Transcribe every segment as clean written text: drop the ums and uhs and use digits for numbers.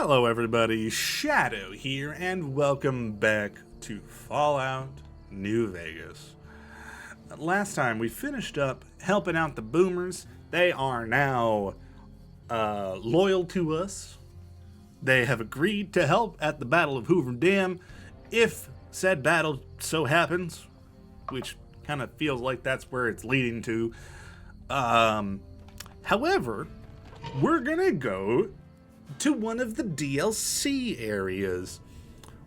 Hello everybody, Shadow here, and welcome back to Fallout New Vegas. Last time we finished up helping out the boomers. They are now loyal to us. They have agreed to help at the Battle of Hoover Dam if said battle so happens, which kind of feels like that's where it's leading to. However, we're gonna go to one of the DLC areas,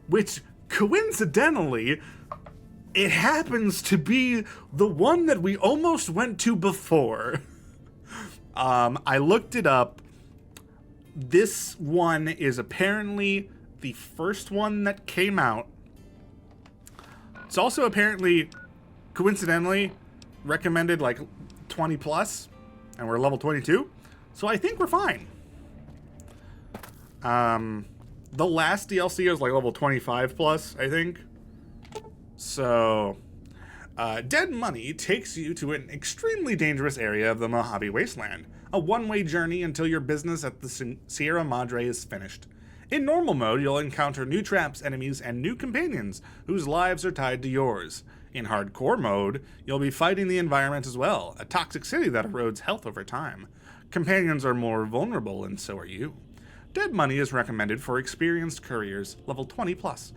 which coincidentally, it happens to be the one that we almost went to before. I looked it up. This one is apparently the first one that came out. It's also apparently, coincidentally, recommended like 20 plus, and we're level 22. So I think we're fine. The last DLC was like level 25 plus, I think. So, Dead Money takes you to an extremely dangerous area of the Mojave Wasteland, a one-way journey until your business at the Sierra Madre is finished. In normal mode, you'll encounter new traps, enemies, and new companions whose lives are tied to yours. In hardcore mode, you'll be fighting the environment as well, a toxic city that erodes health over time. Companions are more vulnerable, and so are you. Dead Money is recommended for experienced couriers, level 20 plus.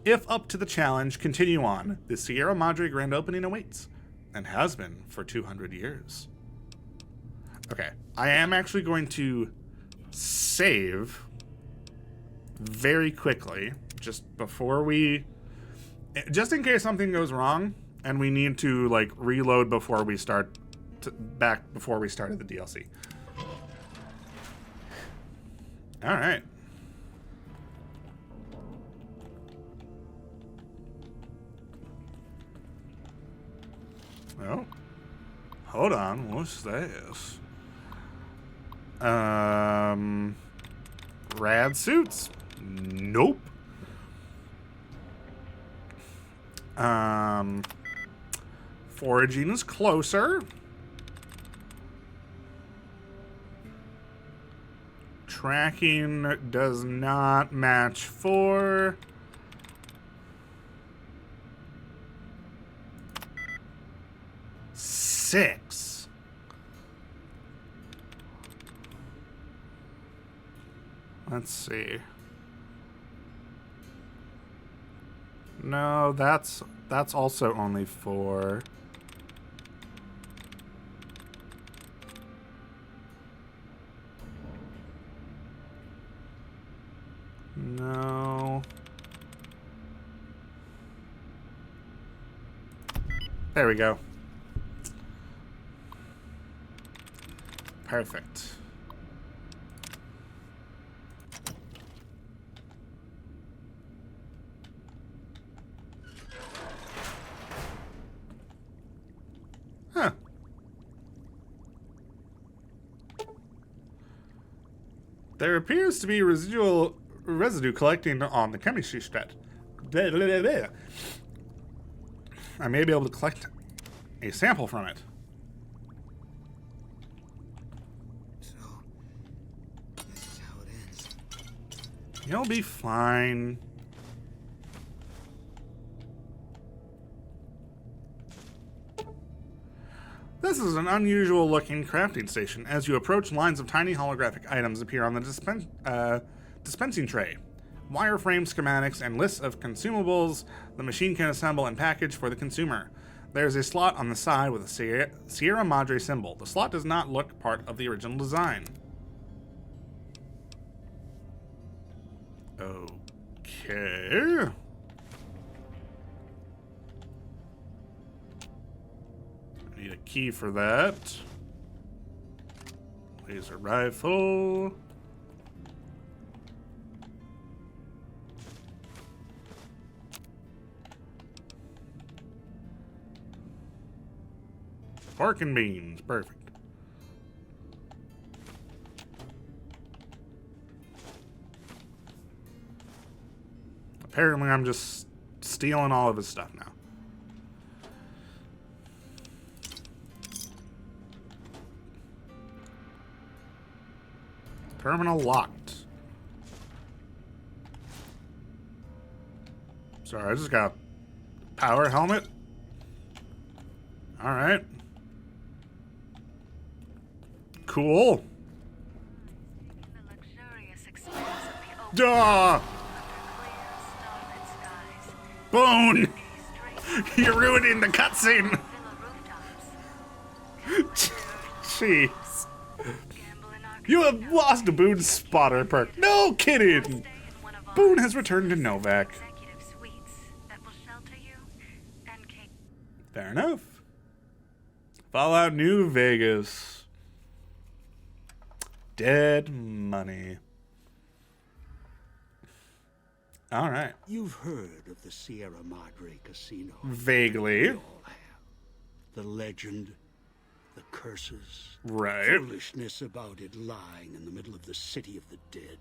If up to the challenge, continue on. The Sierra Madre grand opening awaits, and has been for 200 years. Okay, I am actually going to save very quickly, just in case something goes wrong, and we need to like reload before we start, before we started the DLC. All right. Oh, hold on. What's this? Rad suits? Nope. Foraging is closer. Tracking does not match 4. Six. Let's see. No, that's also only 4. No. There we go. Perfect. Huh. There appears to be residue collecting on the chemistry strat. Blah, blah, blah, blah. I may be able to collect a sample from it. So, this is how it ends. You'll be fine. This is an unusual looking crafting station. As you approach, lines of tiny holographic items appear on the dispensing tray. Wireframe schematics and lists of consumables the machine can assemble and package for the consumer. There's a slot on the side with a Sierra Madre symbol. The slot does not look part of the original design. Okay. I need a key for that. Laser rifle. Pork and beans, perfect. Apparently I'm just stealing all of his stuff now. Terminal locked. Sorry, I just got a power helmet. All right. Cool. The luxurious expanse of the open Duh! clear, starlit skies. Boone! A straight You're ruining the cutscene! villa rooftops. Jeez. Gamble in our You have lost Boone's spotter perk. No kidding! stay in one of our Boone has returned to Novak. executive suites that will shelter you and Kate. Fair enough. Fallout New Vegas. Dead money. All right. You've heard of the Sierra Madre Casino. Vaguely. We all have. The legend, the curses, Right. foolishness about it lying in the middle of the city of the dead,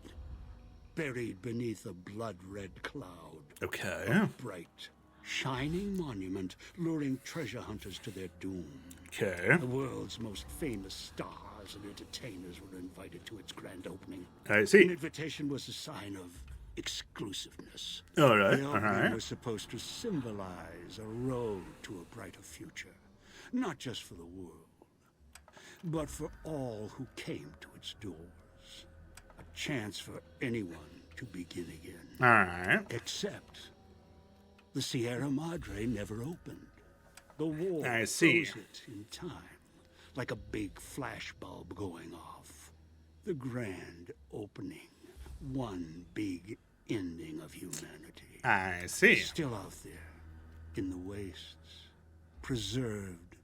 buried beneath a blood-red cloud. Okay. Bright, shining monument luring treasure hunters to their doom. Okay. The world's most famous stars and entertainers were invited to its grand opening. I An see. invitation was a sign of exclusiveness. All right. The All opening right. was supposed to symbolize a road to a brighter future, not just for the world, but for all who came to its doors. A chance for anyone to begin again. All right. Except the Sierra Madre never opened. The war I see. froze it in time, like a big flashbulb going off. The grand opening, one big ending of humanity. I see. Still out there, in the wastes, preserved,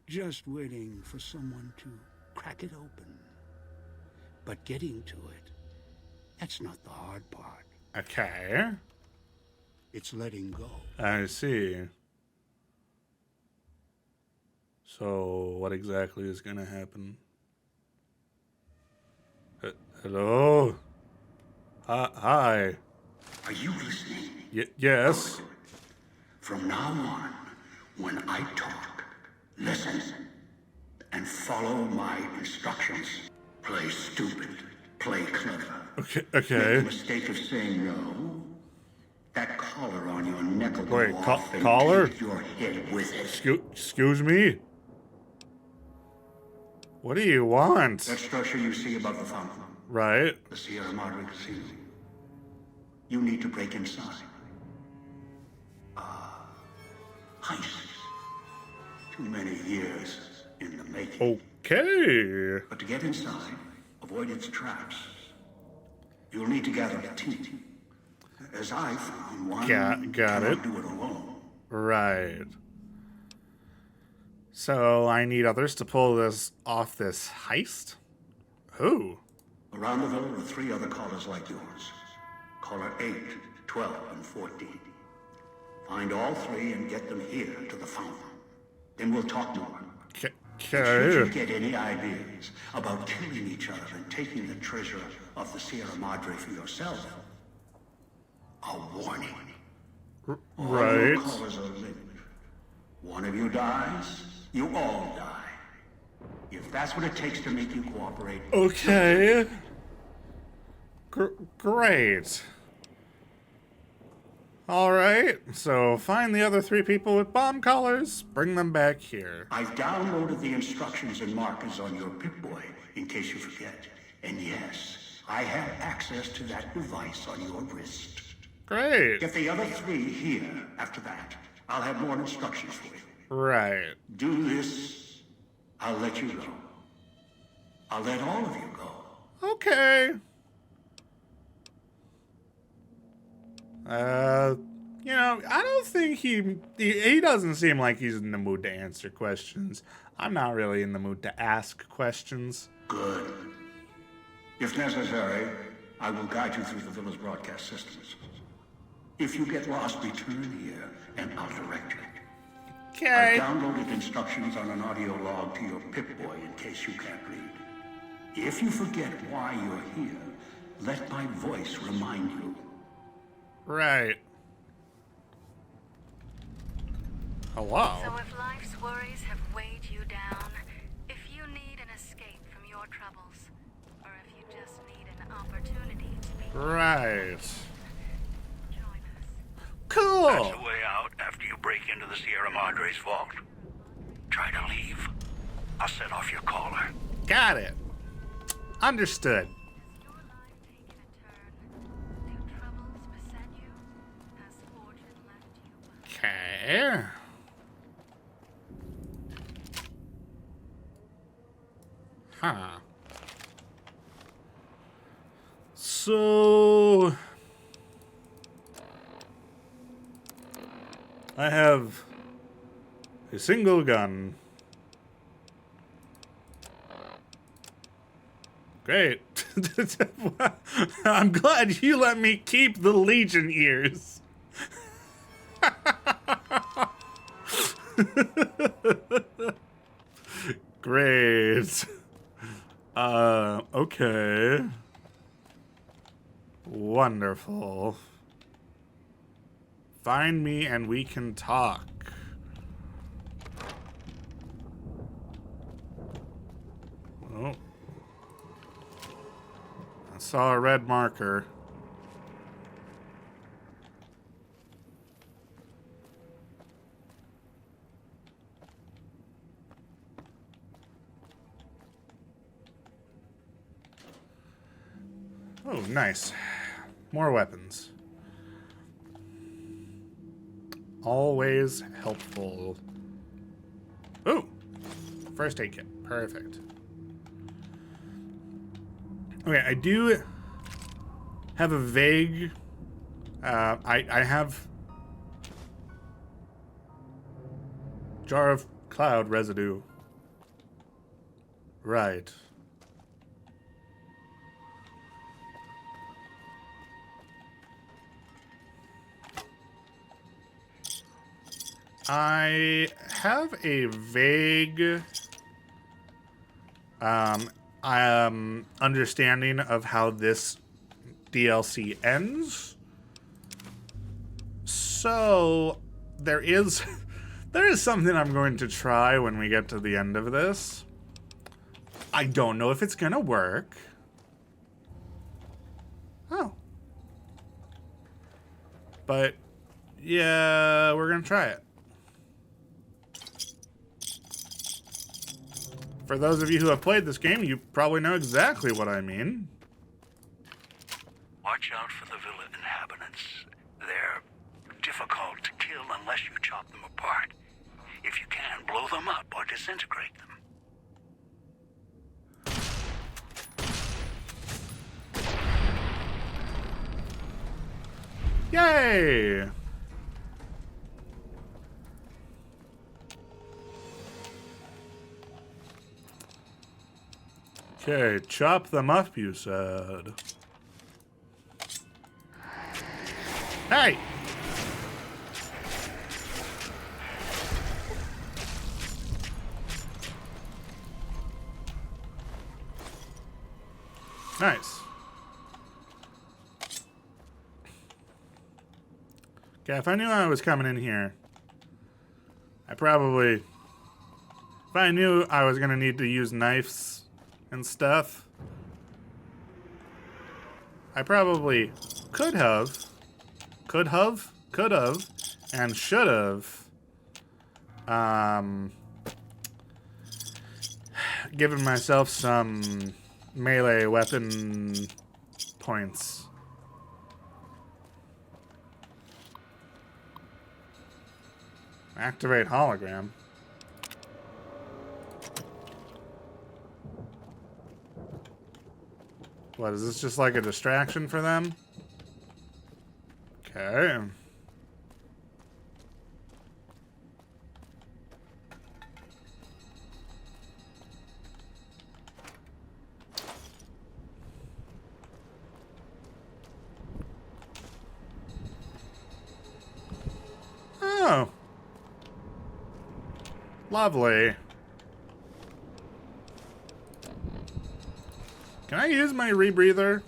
just waiting for someone to crack it open. But getting to it, that's not the hard part. Okay. It's letting go. I see. So, what exactly is gonna happen? Hello? Hi. Are you listening? Yes. From now on, when I talk, listen and follow my instructions. Play stupid, play clever. Okay. Make the Okay. mistake of saying no. That collar on your neck will go Wait, off and collar? take your head with it. Excuse me? What do you want? That structure you see above the fountain, Right. the Sierra Madre Casino. You need to break inside. Heist. Too many years in the making. Okay. But to get inside, avoid its traps, you'll need to gather a team. As I found, one Got cannot it. do it alone. Right. So I need others to pull this off this heist? Who? Around the villa are 3 other callers like yours. Caller 8, 12, and 14. Find all 3 and get them here to the fountain. Then we'll talk more. Should you Okay. get any ideas about killing each other and taking the treasure of the Sierra Madre for yourself, a warning. All your Right. callers are linked. One of you dies, you all die. If that's what it takes to make you cooperate, Okay. Great. All right. So find the other 3 people with bomb collars. Bring them back here. I've downloaded the instructions and markers on your Pip-Boy in case you forget. And yes, I have access to that device on your wrist. Great. Get the other 3 here after that. I'll have more instructions for you. Right. Do this, I'll let you go. I'll let all of you go. Okay. You know, I don't think he doesn't seem like he's in the mood to answer questions. I'm not really in the mood to ask questions. Good. If necessary, I will guide you through the villa's broadcast systems. If you get lost, return here, and I'll direct you. Okay. I've downloaded instructions on an audio log to your Pip-Boy in case you can't read. If you forget why you're here, let my voice remind you. Right. Hello. So if life's worries have weighed you down, if you need an escape from your troubles, or if you just need an opportunity to be Right. join us. Cool. Cool. the way out after you break into the Sierra Madre's vault. Try to leave. I'll set off your caller. Got it. Understood. Has your life taken a turn? Do troubles beset you? Has fortune left you? Okay. Huh. So I have a single gun. Great. I'm glad you let me keep the Legion ears. Great. Okay. Wonderful. Find me and we can talk. Oh. I saw a red marker. Oh, nice. More weapons. Always helpful. Ooh! First aid kit. Perfect. Okay, I do have a vague... I have... Jar of cloud residue. Right. I have a vague understanding of how this DLC ends. So there is something I'm going to try when we get to the end of this. I don't know if it's gonna work. Oh. But yeah, we're gonna try it. For those of you who have played this game, you probably know exactly what I mean. Watch out for the villa inhabitants. They're difficult to kill unless you chop them apart. If you can, blow them up or disintegrate them. Yay! Okay, chop them up, you said. Hey! Nice. Okay, if I knew I was coming in here, if I knew I was gonna need to use knives and stuff, I probably could have, and should have, given myself some melee weapon points. Activate hologram. What, is this just like a distraction for them? Okay. Oh. Lovely. Can I use my rebreather?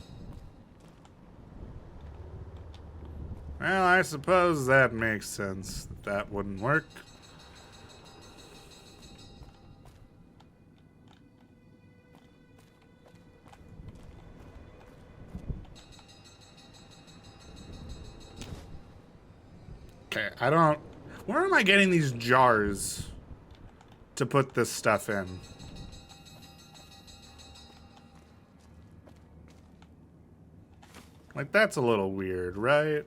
Well, I suppose that makes sense. That wouldn't work. Okay, I don't... Where am I getting these jars to put this stuff in? Like, that's a little weird, right?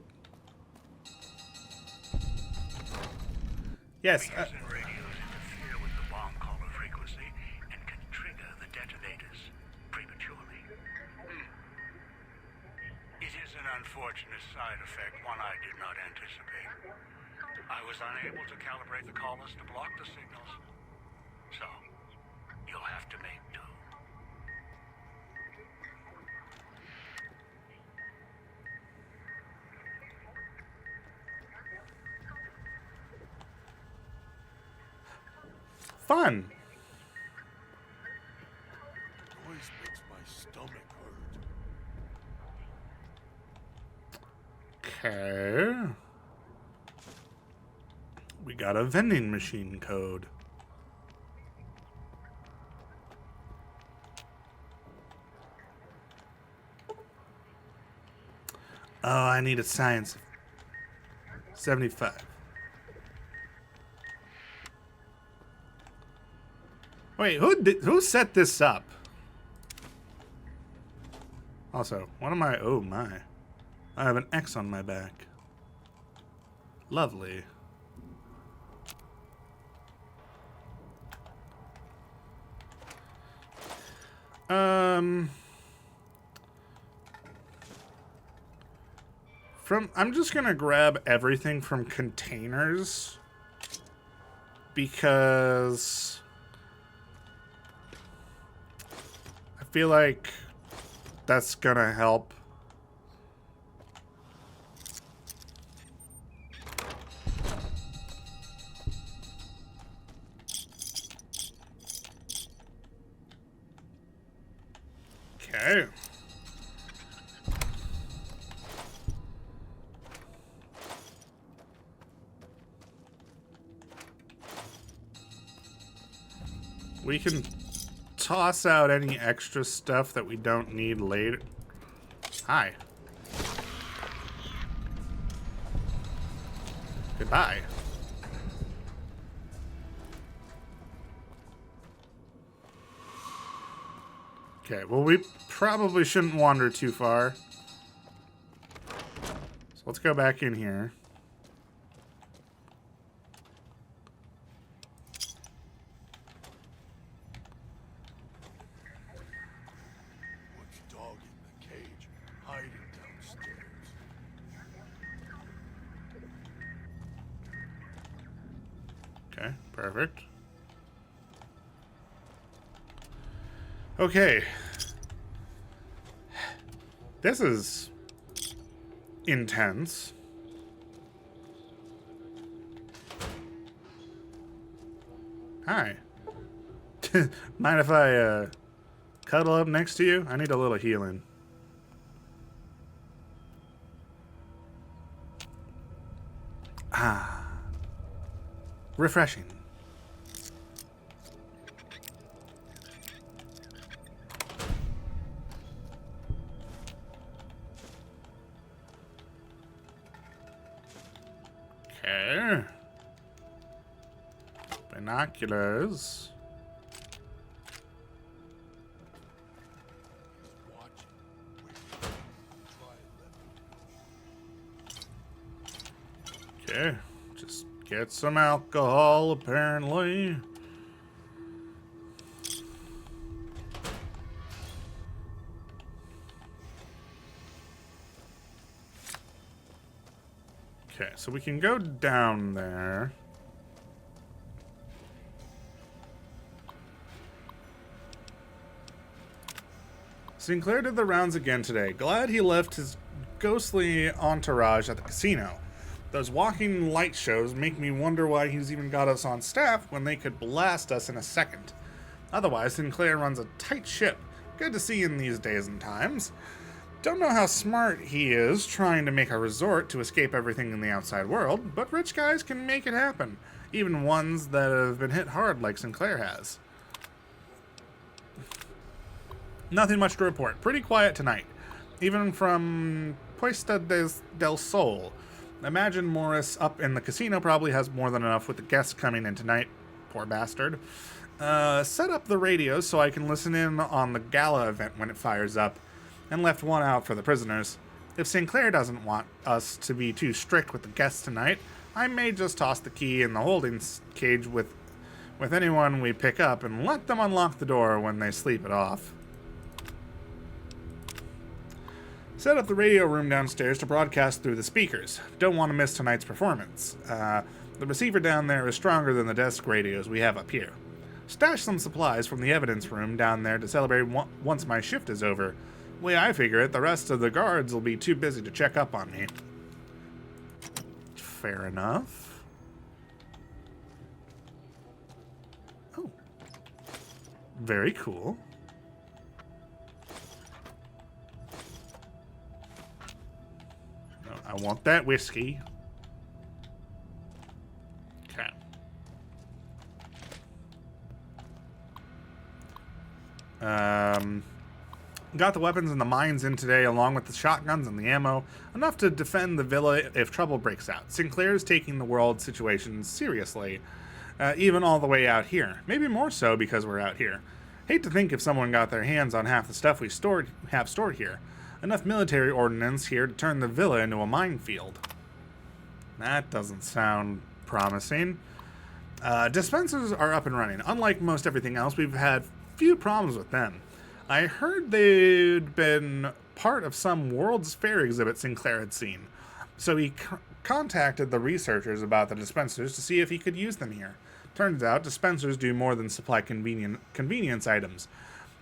Yes. Radios interfere with the bomb caller frequency and can trigger the detonators prematurely. It is an unfortunate side effect, one I did not anticipate. I was unable to calibrate the collars to block the signals, so you'll have to make do. Fun. Noise makes my stomach hurt. Okay. We got a vending machine code. Oh, I need a science. 75. Wait, who set this up? Also, what am I? Oh my. I have an X on my back. Lovely. I'm just gonna grab everything from containers because I feel like that's gonna help. Okay. We can toss out any extra stuff that we don't need later. Hi. Goodbye. Okay, well, we probably shouldn't wander too far. So let's go back in here. What's dog in the cage, hiding downstairs? Okay, perfect. Okay. This is intense. Hi. Mind if I cuddle up next to you? I need a little healing. Ah. Refreshing. Okay. Binoculars. Okay. Just get some alcohol, apparently. Okay, so we can go down there. Sinclair did the rounds again today. Glad he left his ghostly entourage at the casino. Those walking light shows make me wonder why he's even got us on staff when they could blast us in a second. Otherwise, Sinclair runs a tight ship. Good to see in these days and times. Don't know how smart he is trying to make a resort to escape everything in the outside world, but rich guys can make it happen. Even ones that have been hit hard like Sinclair has. Nothing much to report. Pretty quiet tonight. Even from Puesta del Sol. Imagine Morris up in the casino probably has more than enough with the guests coming in tonight. Poor bastard. Set up the radios so I can listen in on the gala event when it fires up, and left one out for the prisoners. If Sinclair doesn't want us to be too strict with the guests tonight, I may just toss the key in the holding cage with anyone we pick up and let them unlock the door when they sleep it off. Set up the radio room downstairs to broadcast through the speakers. Don't want to miss tonight's performance. The receiver down there is stronger than the desk radios we have up here. Stash some supplies from the evidence room down there to celebrate once my shift is over. The way I figure it, the rest of the guards will be too busy to check up on me. Fair enough. Oh. Very cool. I want that whiskey. Okay. Got the weapons and the mines in today, along with the shotguns and the ammo, enough to defend the villa if trouble breaks out. Sinclair's taking the world situation seriously, even all the way out here. Maybe more so because we're out here. Hate to think if someone got their hands on half the stuff we have stored here. Enough military ordnance here to turn the villa into a minefield. That doesn't sound promising. Dispensers are up and running. Unlike most everything else, we've had few problems with them. I heard they'd been part of some World's Fair exhibit Sinclair had seen, so he contacted the researchers about the dispensers to see if he could use them here. Turns out dispensers do more than supply convenience items.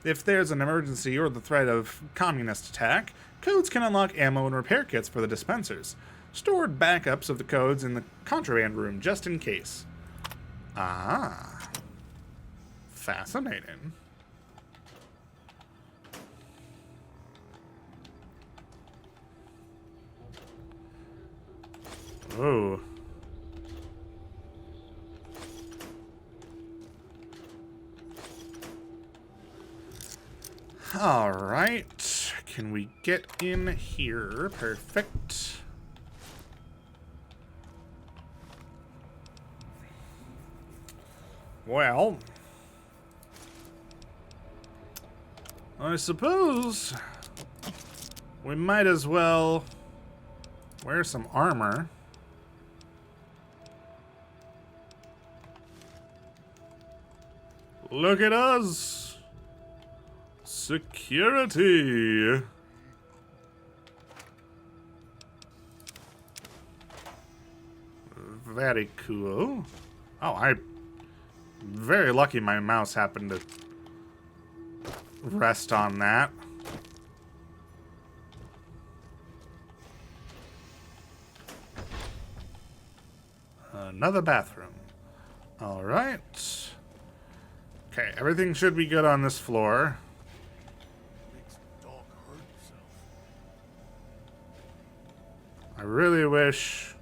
If there's an emergency or the threat of communist attack, codes can unlock ammo and repair kits for the dispensers. Stored backups of the codes in the contraband room just in case. Ah. Fascinating. Oh. All right. Can we get in here? Perfect. Well, I suppose we might as well wear some armor. Look at us! Security! Very cool. Oh, I'm very lucky my mouse happened to rest on that. Another bathroom. All right. Okay, everything should be good on this floor. I really wish...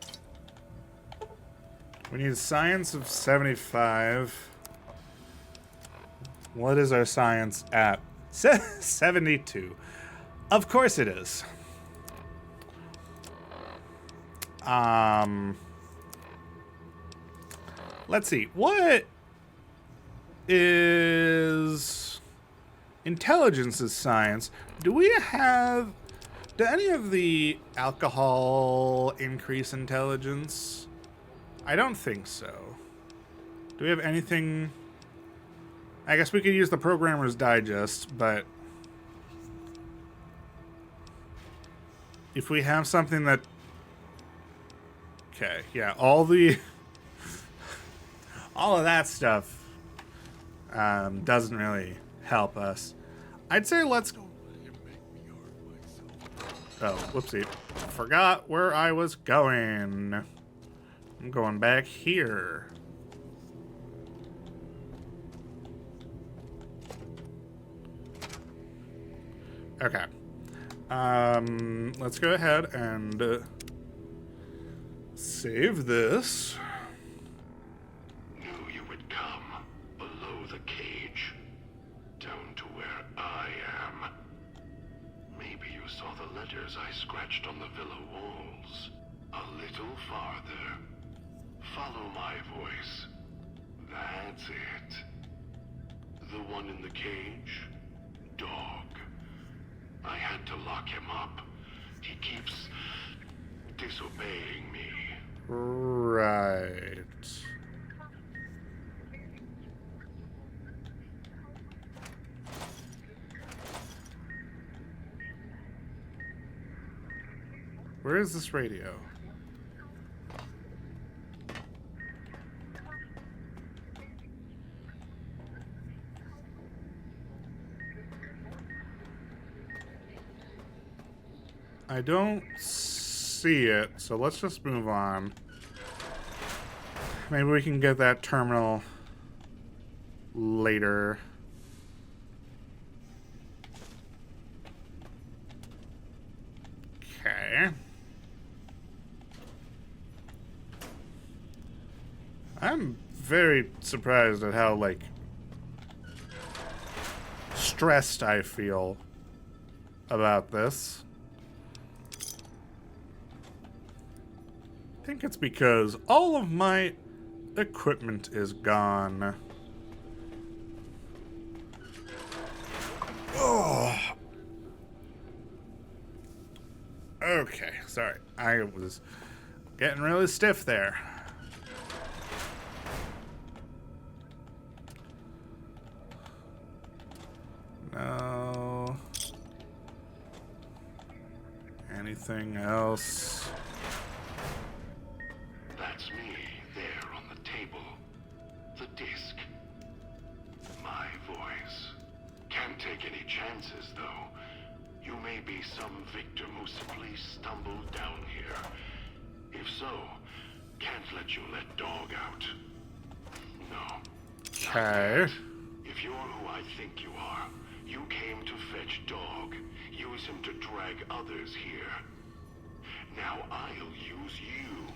We need science of 75. What is our science at? 72. Of course it is. Let's see. What is intelligence's science? Do any of the alcohol increase intelligence? I don't think so. Do we have anything? I guess we could use the Programmer's Digest, but if we have something that... Okay, yeah, all of that stuff doesn't really help us. I'd say let's... Oh, whoopsie. Forgot where I was going. I'm going back here. Okay. Let's go ahead and save this. Knew you would come below the cage, down to where I am. Maybe you saw the letters I scratched on the villa walls. A little farther. Follow my voice. That's it. The one in the cage? Dog. I had to lock him up. He keeps disobeying me. Right. Where is this radio? I don't see it, so let's just move on. Maybe we can get that terminal later. Okay. I'm very surprised at how, like, stressed I feel about this. I think it's because all of my equipment is gone. Oh. Okay, sorry. I was getting really stiff there. No. Anything else? That's me, there on the table. The disc. My voice. Can't take any chances, though. You may be some victim who simply stumbled down here. If so, can't let you let Dog out. No. Okay. If you're who I think you are, you came to fetch Dog. Use him to drag others here. Now I'll use you.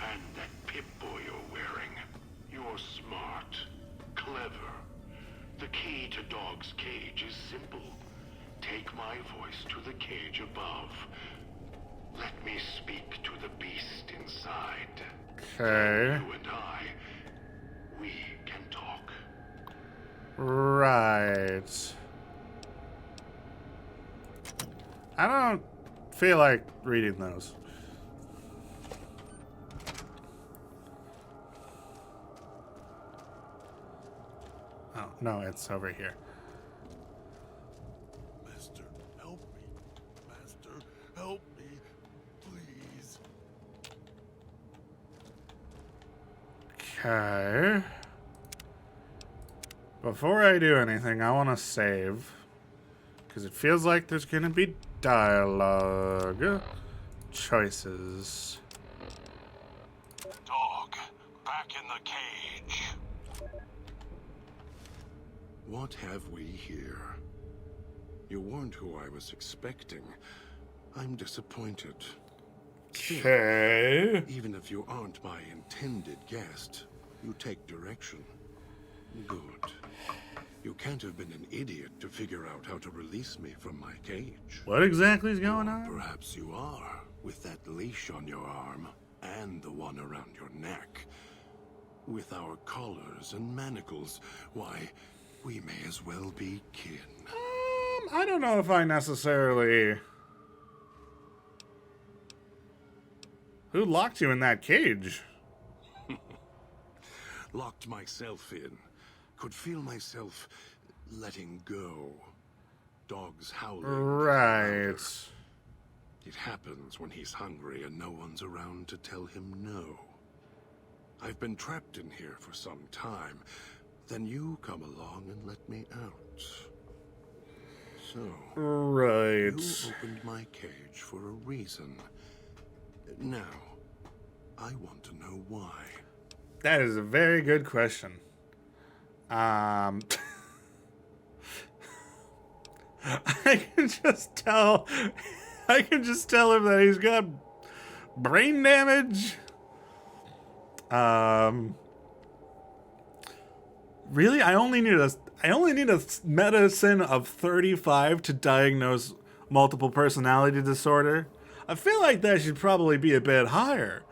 And that Pip-Boy you're wearing. You're smart. Clever. The key to Dog's cage is simple. Take my voice to the cage above. Let me speak to the beast inside. Okay. You and I, we can talk. Right. I don't feel like reading those. Oh, no, it's over here. Master, help me. Master, help me. Please. Okay. Before I do anything, I want to save. Because it feels like there's going to be dialogue. Choices. Dog, back in the cage. What have we here? You weren't who I was expecting. I'm disappointed. Okay. Even if you aren't my intended guest, you take direction. Good. You can't have been an idiot to figure out how to release me from my cage. What exactly is going on? Perhaps you are, with that leash on your arm and the one around your neck. With our collars and manacles, why, we may as well be kin. I don't know if I necessarily... Who locked you in that cage? Locked myself in. Could feel myself letting go. Dogs howling. Right. It happens when he's hungry and no one's around to tell him no. I've been trapped in here for some time. Then you come along and let me out. So, Right. you opened my cage for a reason. Now, I want to know why. That is a very good question. I can just tell him that he's got brain damage. Really, I only need a medicine of 35 to diagnose multiple personality disorder. I feel like that should probably be a bit higher.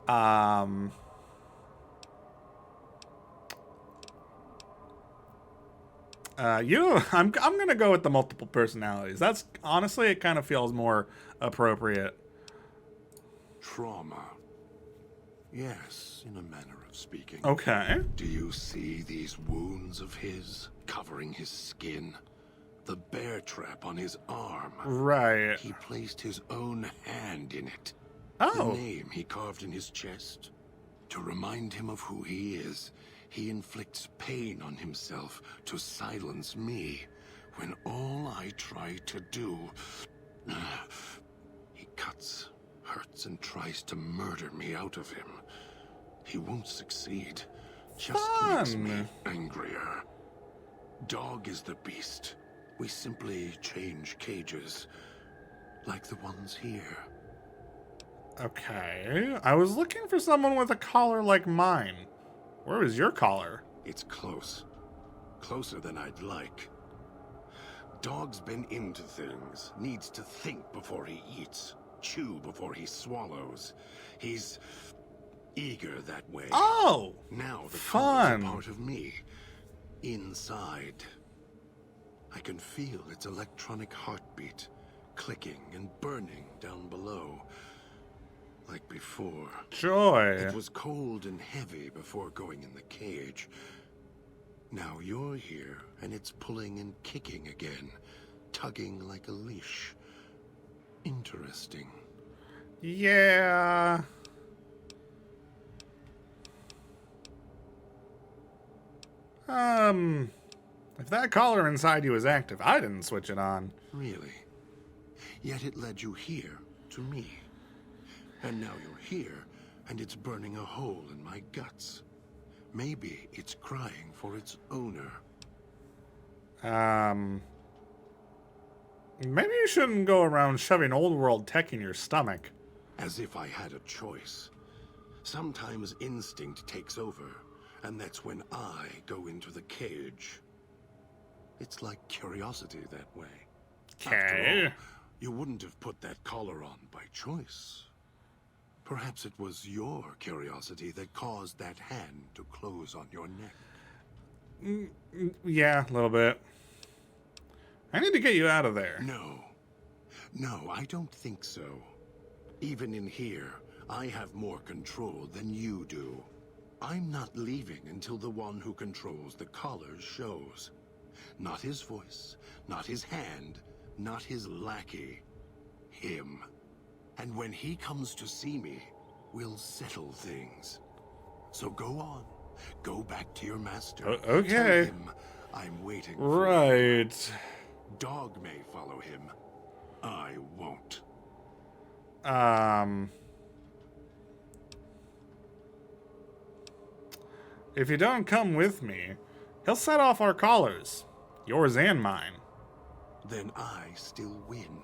I'm gonna go with the multiple personalities. That's honestly, it kind of feels more appropriate. Trauma. Yes, in a manner of speaking. Okay. Do you see these wounds of his covering his skin? The bear trap on his arm. Right. He placed his own hand in it. Oh. The name he carved in his chest. To remind him of who he is, he inflicts pain on himself to silence me, when all I try to do... He cuts, hurts, and tries to murder me out of him. He won't succeed. Just makes me Fun. angrier. Dog is the beast. We simply change cages, like the ones here. Okay. I was looking for someone with a collar like mine. Where is your collar? It's close. Closer than I'd like. Dog's been into things. Needs to think before he eats. Chew before he swallows. He's eager that way. Oh! Now the fun. collar's a part of me. Inside. I can feel its electronic heartbeat. Clicking and burning down below. Like before. Joy. It was cold and heavy before going in the cage. Now you're here, and it's pulling and kicking again, tugging like a leash. Interesting. Yeah. If that collar inside you is active, I didn't switch it on. Really? Yet it led you here, to me. And now you're here, and it's burning a hole in my guts. Maybe it's crying for its owner. Maybe you shouldn't go around shoving old world tech in your stomach. As if I had a choice. Sometimes instinct takes over, and that's when I go into the cage. It's like curiosity that way. After Okay. all, you wouldn't have put that collar on by choice. Perhaps it was your curiosity that caused that hand to close on your neck. Yeah, a little bit. I need to get you out of there. No. No, I don't think so. Even in here, I have more control than you do. I'm not leaving until the one who controls the collar shows. Not his voice, not his hand, not his lackey. Him. And when he comes to see me, we'll settle things. So go on. Go back to your master. Okay. Tell him I'm waiting for him. Right. Dog may follow him. I won't. If you don't come with me, he'll set off our collars. Yours and mine. Then I still win.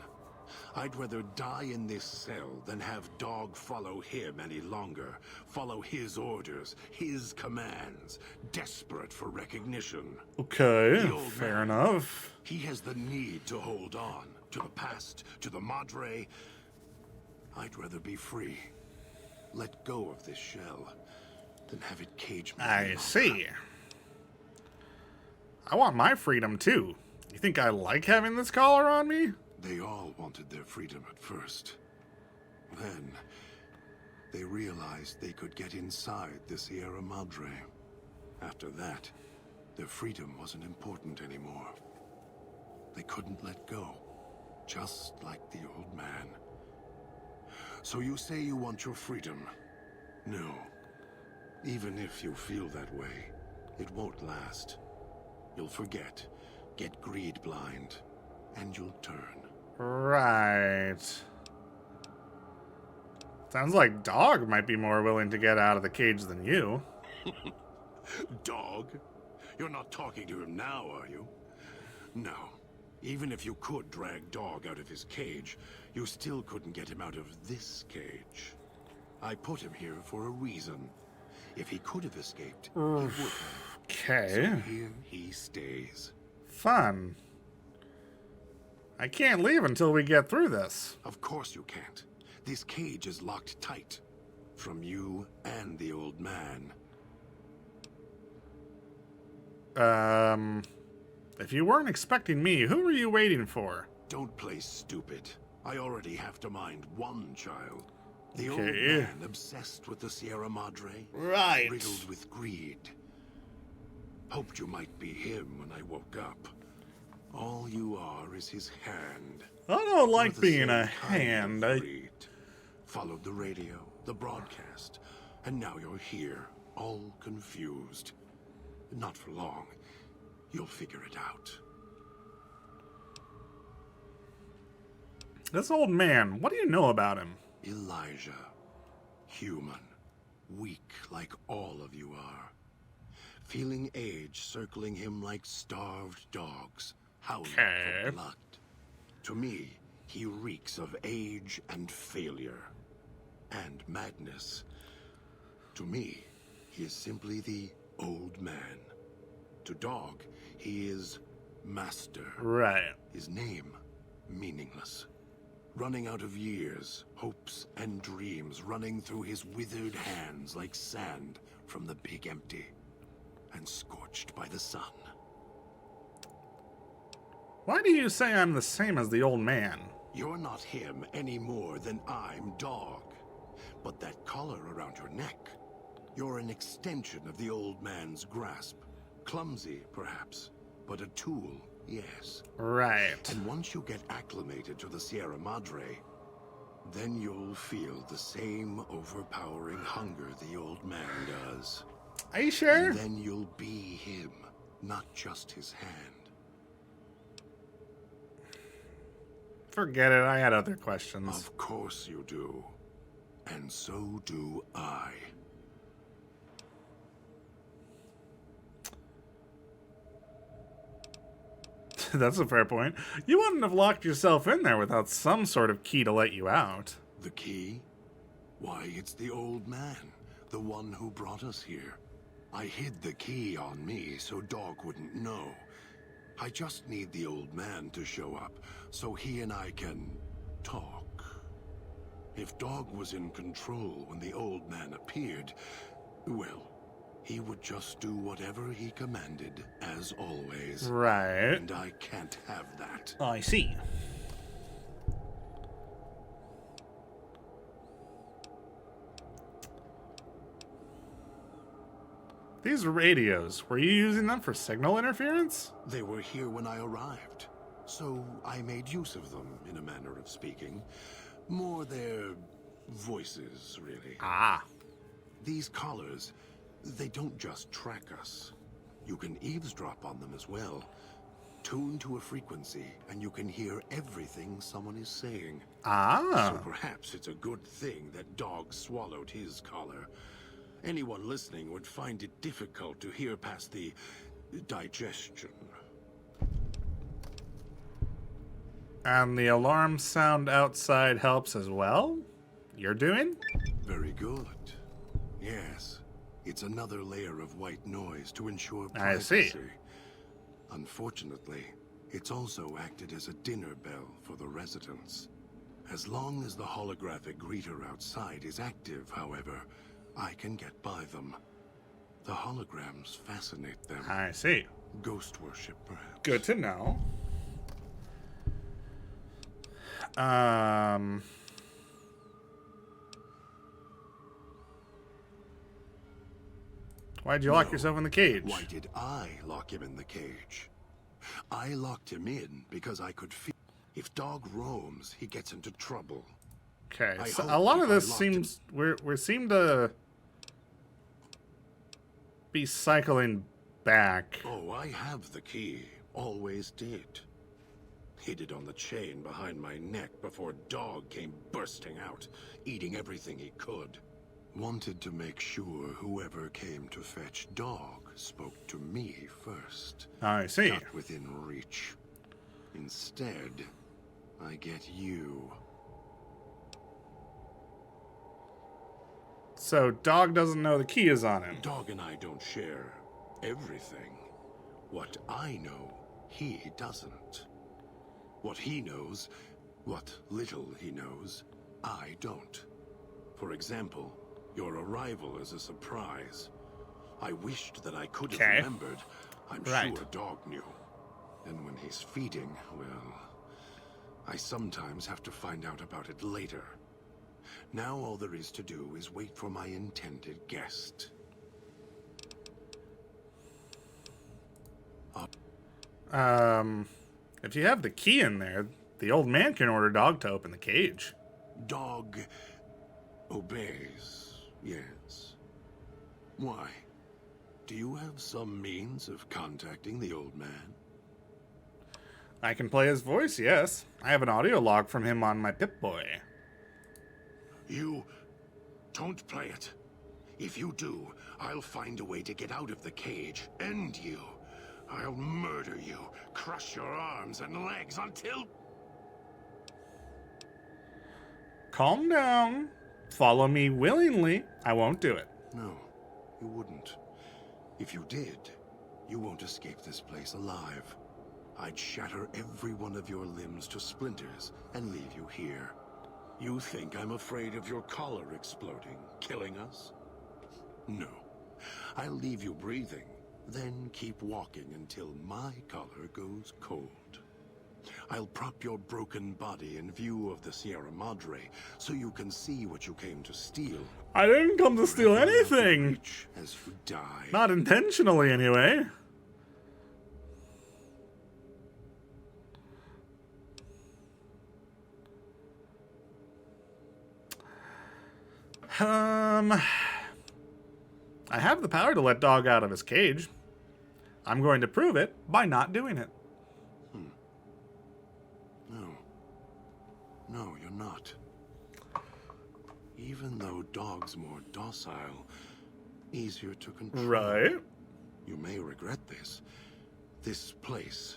I'd rather die in this cell than have Dog follow him any longer. Follow his orders, his commands, desperate for recognition. Okay, The old fair man. enough. He has the need to hold on, to the past, to the Madre. I'd rather be free. Let go of this shell, than have it cage me. I see. I want my freedom too. You think I like having this collar on me? They all wanted their freedom at first. Then, they realized they could get inside the Sierra Madre. After that, their freedom wasn't important anymore. They couldn't let go, just like the old man. So you say you want your freedom? No. Even if you feel that way, it won't last. You'll forget, get greed blind, and you'll turn. Right. Sounds like Dog might be more willing to get out of the cage than you. Dog? You're not talking to him now, are you? No. Even if you could drag Dog out of his cage, you still couldn't get him out of this cage. I put him here for a reason. If he could have escaped, he would have. Okay. So here he stays. Fun. I can't leave until we get through this. Of course you can't. This cage is locked tight. from you and the old man. If you weren't expecting me, who were you waiting for? Don't play stupid. I already have to mind one child. The Okay. old man obsessed with the Sierra Madre. Right. Riddled with greed. Hoped you might be him when I woke up. All you are is his hand. I don't like You're the being same a kind of hand. greed. Followed the radio, the broadcast, and now you're here, all confused. Not for long. You'll figure it out. This old man, what do you know about him? Elijah. Human. Weak like all of you are. Feeling age circling him like starved dogs, howling Okay. for blood. To me, he reeks of age and failure. And madness. To me, he is simply the old man. To Dog, he is Master. Right. His name, meaningless. Running out of years, hopes and dreams running through his withered hands like sand from the big empty. And scorched by the sun. Why do you say I'm the same as the old man? You're not him any more than I'm Dog. But that collar around your neck, you're an extension of the old man's grasp. Clumsy, perhaps, but a tool, yes. Right. And once you get acclimated to the Sierra Madre, then you'll feel the same overpowering hunger the old man does. Are you sure? And then you'll be him, not just his hand. Forget it, I had other questions. Of course you do. And so do I. That's a fair point. You wouldn't have locked yourself in there without some sort of key to let you out. The key? Why, it's the old man, the one who brought us here. I hid the key on me so Dog wouldn't know. I just need the old man to show up so he and I can talk. If Dog was in control when the old man appeared, well, he would just do whatever he commanded, as always. Right. And I can't have that. I see. These radios, were you using them for signal interference? They were here when I arrived, so I made use of them, in a manner of speaking. More their voices, really. Ah. These collars, they don't just track us. You can eavesdrop on them as well. Tune to a frequency, and you can hear everything someone is saying. Ah. So perhaps it's a good thing that Dog swallowed his collar. Anyone listening would find it difficult to hear past the digestion. And the alarm sound outside helps as well? You're doing? Very good. Yes. It's another layer of white noise to ensure I privacy. see. Unfortunately, it's also acted as a dinner bell for the residents. As long as the holographic greeter outside is active, however, I can get by them. The holograms fascinate them. I see. Ghost worship, perhaps. Good to know. Why'd you lock No. yourself in the cage? Why did I lock him in the cage? I locked him in because I could feel if Dog roams, he gets into trouble. Okay, I so hope a lot if of I this locked him- seems we seem to be cycling back. Oh, I have the key. Always did. Hid it on the chain behind my neck before Dog came bursting out, eating everything he could. Wanted to make sure whoever came to fetch Dog spoke to me first. I see. Not within reach. Instead, I get you. So Dog doesn't know the key is on him. Dog and I don't share everything. What I know, he doesn't. What he knows, what little he knows, I don't. For example, Your arrival is a surprise. I wished that I could have Okay. remembered. I'm Right. sure Dog knew. And when he's feeding, well, I sometimes have to find out about it later. Now all there is to do is wait for my intended guest. If you have the key in there, the old man can order Dog to open the cage. Dog obeys, yes. Why? Do you have some means of contacting the old man? I can play his voice, yes. I have an audio log from him on my Pip-Boy. You don't play it. If you do, I'll find a way to get out of the cage, end you. I'll murder you, crush your arms and legs until... Calm down. Follow me willingly. I won't do it. No, you wouldn't. If you did, you won't escape this place alive. I'd shatter every one of your limbs to splinters and leave you here. You think I'm afraid of your collar exploding, killing us? No. I'll leave you breathing, then keep walking until my collar goes cold. I'll prop your broken body in view of the Sierra Madre so you can see what you came to steal. I didn't come to steal anything. Reach as you die. Not intentionally, anyway. I have the power to let Dog out of his cage. I'm going to prove it by not doing it. No, you're not. Even though Dog's more docile, easier to control. Right? You may regret this. This place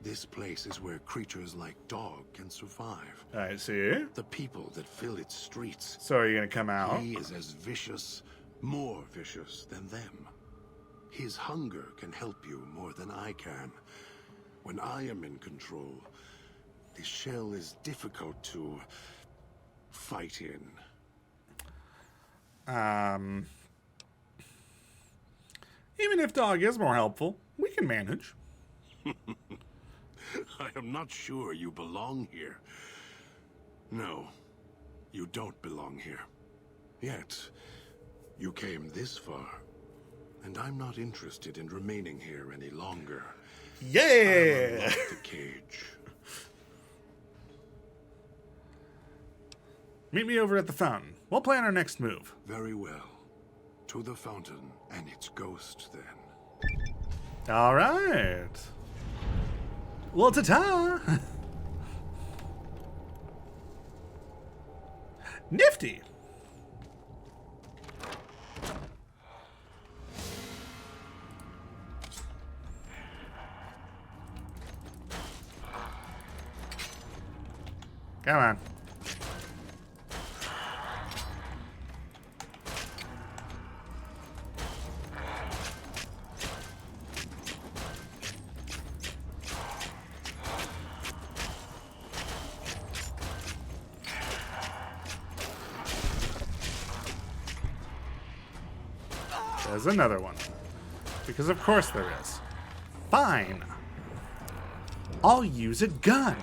is where creatures like Dog can survive. I see. The people that fill its streets. So are you going to come out? He is as vicious, more vicious than them. His hunger can help you more than I can. When I am in control, the shell is difficult to fight in. Even if Dog is more helpful, we can manage. I am not sure you belong here. No, you don't belong here. Yet, you came this far, and I'm not interested in remaining here any longer. Yeah! Unlock the cage. Meet me over at the fountain. We'll plan our next move. Very well. To the fountain and its ghost, then. All right. Well, ta-ta! Nifty! Come on. There's another one. Because of course there is. Fine. I'll use a gun.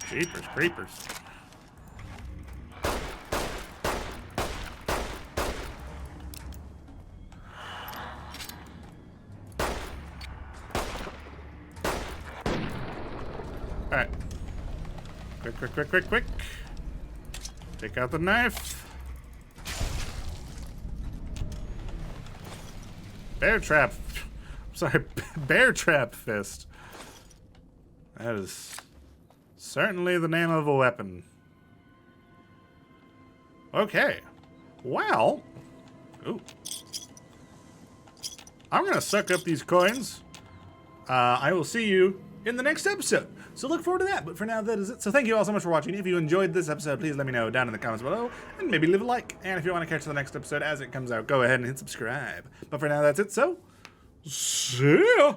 Jeepers creepers. Alright. Quick. Take out the knife. Bear trap. Sorry, bear trap fist. That is certainly the name of a weapon. Okay. Well. Ooh. I'm gonna suck up these coins. I will see you in the next episode. So look forward to that. But for now, that is it. So thank you all so much for watching. If you enjoyed this episode, please let me know down in the comments below. And maybe leave a like. And if you want to catch the next episode as it comes out, go ahead and hit subscribe. But for now, that's it. So, see ya!